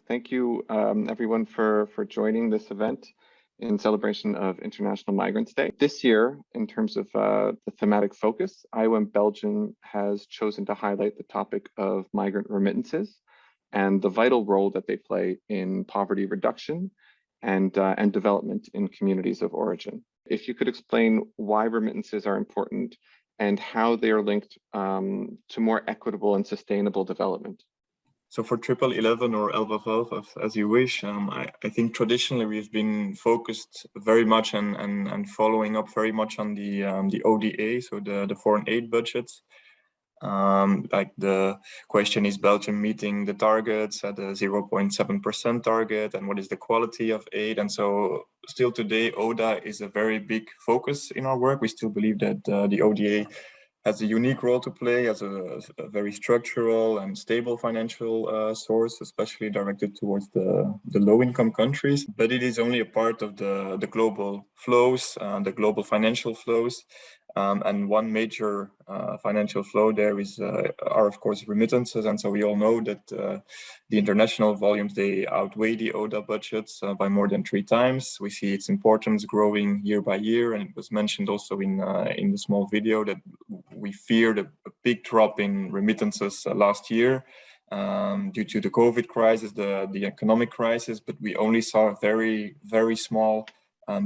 Thank you, everyone, for joining this event in celebration of International Migrants Day. This year, in terms of the thematic focus, IOM Belgium has chosen to highlight the topic of migrant remittances and the vital role that they play in poverty reduction and development in communities of origin. If you could explain why remittances are important and how they are linked to more equitable and sustainable development. So for 1111 or 1112, as you wish, I think traditionally we've been focused very much and following up very much on the ODA, so the foreign aid budgets. Like the question, is Belgium meeting the targets at the 0.7% target, and what is the quality of aid? And so still today, ODA is a very big focus in our work. We still believe that the ODA has a unique role to play as a very structural and stable financial source, especially directed towards the low-income countries. But it is only a part of the global flows, the global financial flows. And one major financial flow there are of course remittances, and so we all know that the international volumes, they outweigh the ODA budgets by more than 3 times. We see its importance growing year by year, and it was mentioned also in the small video that we feared a big drop in remittances last year due to the COVID crisis, the economic crisis, but we only saw a very, very small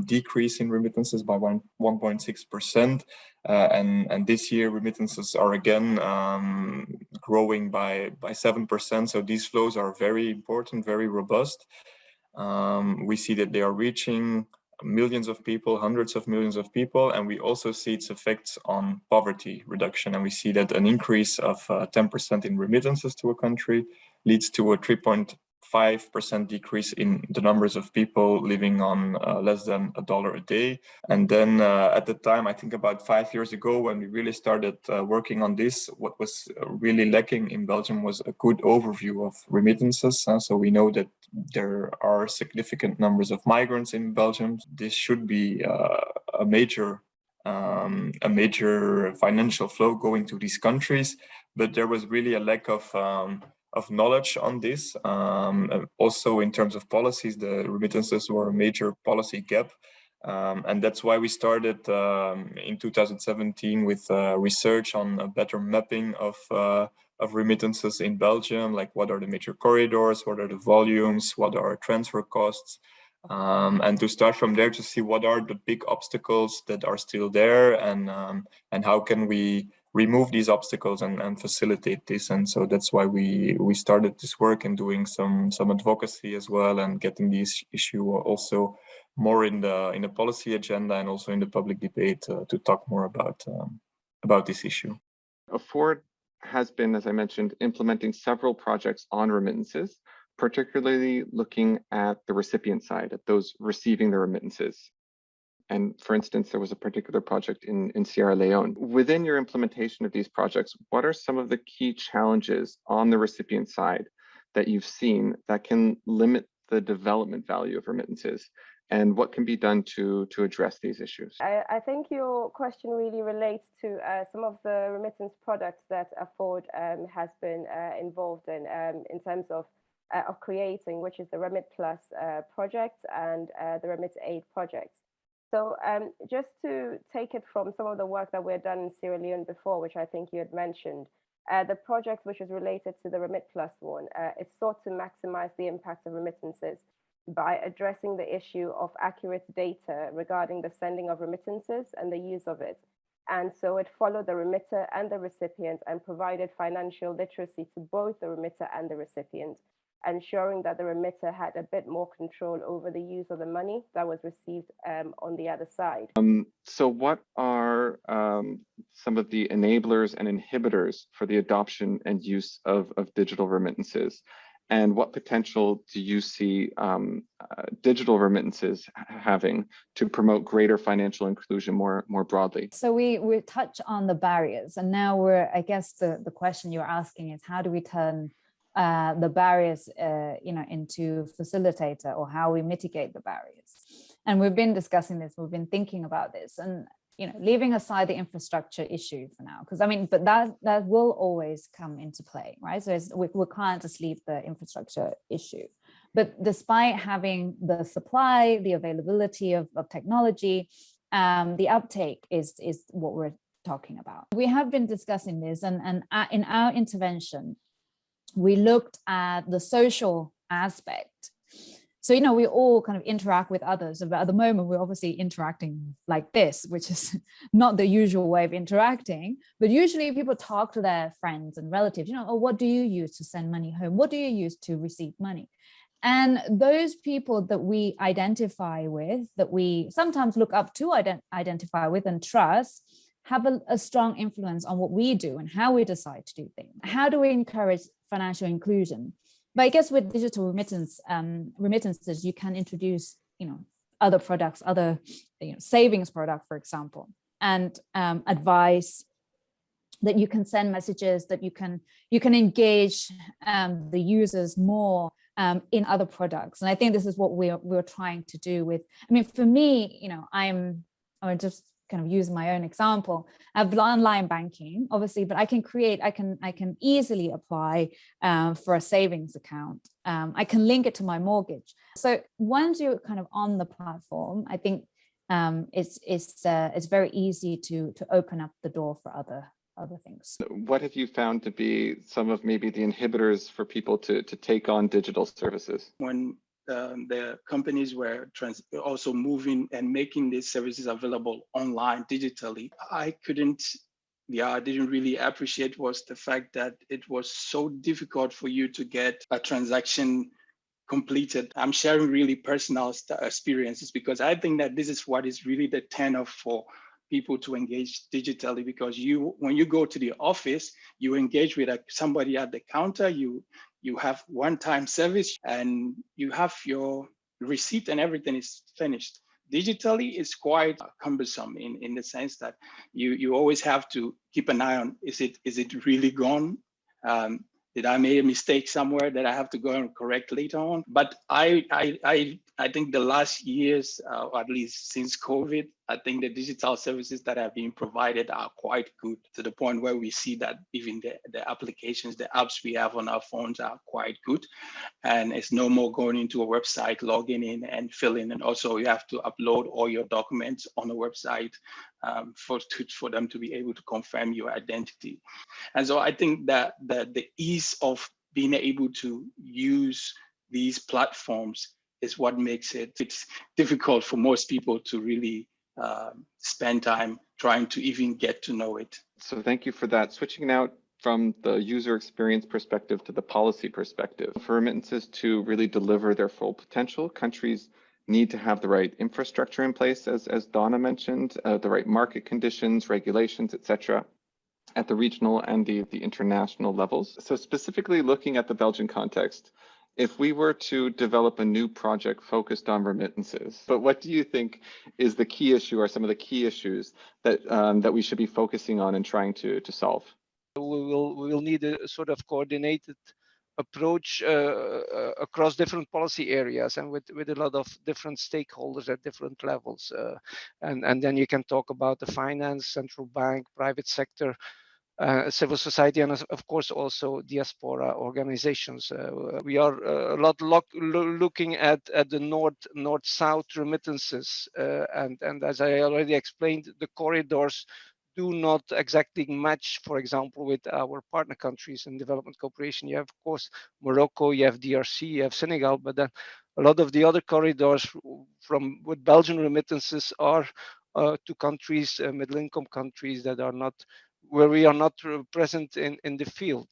decrease in remittances by 1.6%. And this year remittances are again growing by 7%. So these flows are very important, very robust. We see that they are reaching millions of people, hundreds of millions of people, and we also see its effects on poverty reduction. And we see that an increase of 10% in remittances to a country leads to a 3.5% decrease in the numbers of people living on less than $1 a day. And then at the time, I think about 5 years ago, when we really started working on this, what was really lacking in Belgium was a good overview of remittances. So we know that there are significant numbers of migrants in Belgium. This should be a major financial flow going to these countries, but there was really a lack of knowledge on this. Also in terms of policies, the remittances were a major policy gap. And that's why we started in 2017 with research on a better mapping of remittances in Belgium, like what are the major corridors, what are the volumes, what are transfer costs, and to start from there to see what are the big obstacles that are still there, and how can we remove these obstacles and facilitate this. And so that's why we started this work and doing some advocacy as well, and getting this issue also more in the policy agenda and also in the public debate to talk more about this issue. Afford has been, as I mentioned, implementing several projects on remittances, particularly looking at the recipient side, at those receiving the remittances. And for instance, there was a particular project in Sierra Leone. Within your implementation of these projects, what are some of the key challenges on the recipient side that you've seen that can limit the development value of remittances? And what can be done to address these issues? I think your question really relates to some of the remittance products that Afford has been involved in terms of creating, which is the Remit Plus project and the Remit Aid project. So just to take it from some of the work that we've done in Sierra Leone before, which I think you had mentioned, the project which is related to the Remit Plus one, it sought to maximize the impact of remittances by addressing the issue of accurate data regarding the sending of remittances and the use of it. And so it followed the remitter and the recipient and provided financial literacy to both the remitter and the recipient, ensuring that the remitter had a bit more control over the use of the money that was received on the other side. So what are some of the enablers and inhibitors for the adoption and use of digital remittances? And what potential do you see digital remittances having to promote greater financial inclusion more broadly? So we touch on the barriers, and now I guess the question you're asking is, how do we turn the barriers into facilitator, or how we mitigate the barriers? And we've been discussing this, we've been thinking about this, and leaving aside the infrastructure issue for now, because but that will always come into play, right? So we can't just leave the infrastructure issue. But despite having the supply, the availability of technology, the uptake is what we're talking about. We have been discussing this, and in our intervention, we looked at the social aspect. So, we all kind of interact with others, but at the moment we're obviously interacting like this, which is not the usual way of interacting. But usually people talk to their friends and relatives, oh, what do you use to send money home? What do you use to receive money? And those people that we identify with, that we sometimes look up to identify with and trust, have a strong influence on what we do and how we decide to do things. How do we encourage financial inclusion? But I guess with digital remittances, you can introduce, other products, other savings product, for example, and advice, that you can send messages, that you can engage the users more in other products. And I think this is what we're trying to do with, for me, I'm just kind of use my own example. I have online banking, obviously, but I can easily apply for a savings account. I can link it to my mortgage. So once you're kind of on the platform, I think it's very easy to open up the door for other things. What have you found to be some of maybe the inhibitors for people to take on digital services? When the companies were also moving and making these services available online digitally, I didn't really appreciate was the fact that it was so difficult for you to get a transaction completed. I'm sharing really personal experiences, because I think that this is what is really the turn-off for people to engage digitally, because when you go to the office, you engage with somebody at the counter, you have one-time service, and you have your receipt and everything is finished. Digitally, it's quite cumbersome in the sense that you always have to keep an eye on, is it really gone? Did I make a mistake somewhere that I have to go and correct later on? But I think the last years, or at least since COVID, I think the digital services that have been provided are quite good, to the point where we see that even the applications, the apps we have on our phones are quite good. And it's no more going into a website, logging in and filling. And also you have to upload all your documents on the website for them to be able to confirm your identity. And so I think that the ease of being able to use these platforms is what makes it's difficult for most people to really spend time trying to even get to know it. So thank you for that. Switching now from the user experience perspective to the policy perspective. For remittances to really deliver their full potential, countries need to have the right infrastructure in place, as Donna mentioned, the right market conditions, regulations, etc., at the regional and the international levels. So specifically looking at the Belgian context, if we were to develop a new project focused on remittances, but what do you think is the key issue, or some of the key issues that we should be focusing on and trying to solve? We will need a sort of coordinated approach across different policy areas and with a lot of different stakeholders at different levels. And then you can talk about the finance, central bank, private sector, civil society, and of course also diaspora organizations. We are a lot looking at the north-south remittances, and as I already explained, the corridors do not exactly match, for example, with our partner countries in development cooperation. You have, of course, Morocco, you have DRC, you have Senegal, but then a lot of the other corridors with Belgian remittances are to countries, middle-income countries that are not, where we are not present in the field.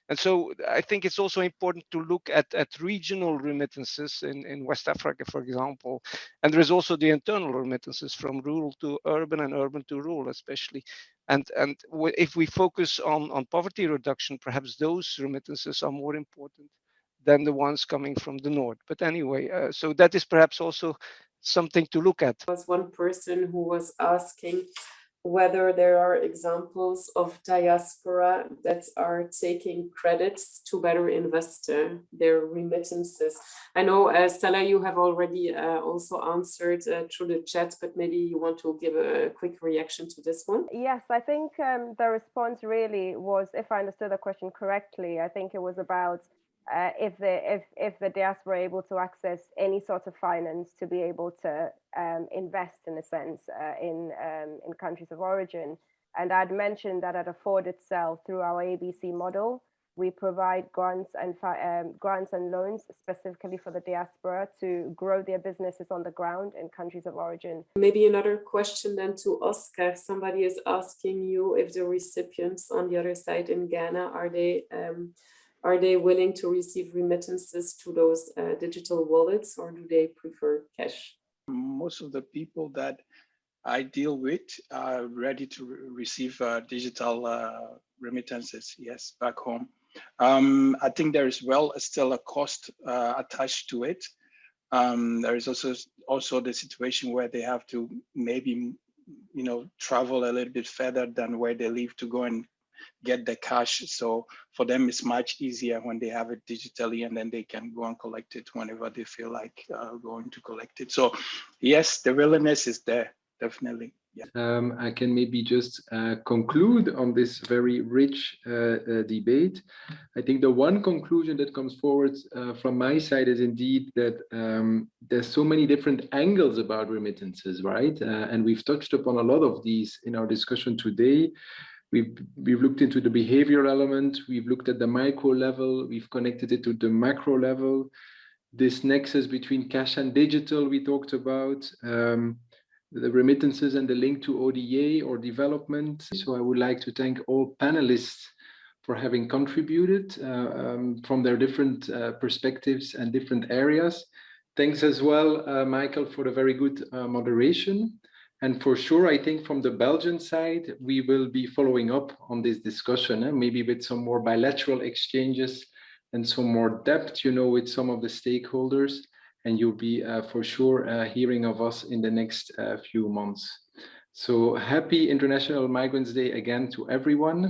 And so I think it's also important to look at regional remittances in West Africa, for example. And there is also the internal remittances from rural to urban and urban to rural, especially. And if we focus on poverty reduction, perhaps those remittances are more important than the ones coming from the north. But anyway, so that is perhaps also something to look at. There was one person who was asking whether there are examples of diaspora that are taking credits to better invest their remittances. I know, Stella, you have already also answered through the chat, but maybe you want to give a quick reaction to this one. Yes, I think the response really was, if I understood the question correctly, I think it was about if the diaspora are able to access any sort of finance to be able to invest in a sense in countries of origin. And I'd mentioned that at Afford itself, through our ABC model, we provide grants and loans specifically for the diaspora to grow their businesses on the ground in countries of origin. Maybe another question then to Oscar. Somebody is asking you if the recipients on the other side in Ghana, are they willing to receive remittances to those digital wallets, or do they prefer cash? Most of the people that I deal with are ready to receive digital remittances, yes, back home. I think there is still a cost attached to it. There is also the situation where they have to maybe, travel a little bit further than where they live to go and get the cash. So for them, it's much easier when they have it digitally, and then they can go and collect it whenever they feel like going to collect it. So yes, the willingness is there, definitely. Yeah. I can maybe just conclude on this very rich debate. I think the one conclusion that comes forward from my side is indeed that there's so many different angles about remittances, right? And we've touched upon a lot of these in our discussion today. We've looked into the behavioral element, we've looked at the micro level, we've connected it to the macro level. This nexus between cash and digital we talked about. The remittances and the link to ODA or development. So I would like to thank all panelists for having contributed from their different perspectives and different areas. Thanks as well, Michael, for the very good moderation. And for sure, I think from the Belgian side, we will be following up on this discussion, maybe with some more bilateral exchanges and some more depth, with some of the stakeholders. And you'll be for sure hearing of us in the next few months. So happy International Migrants Day again to everyone.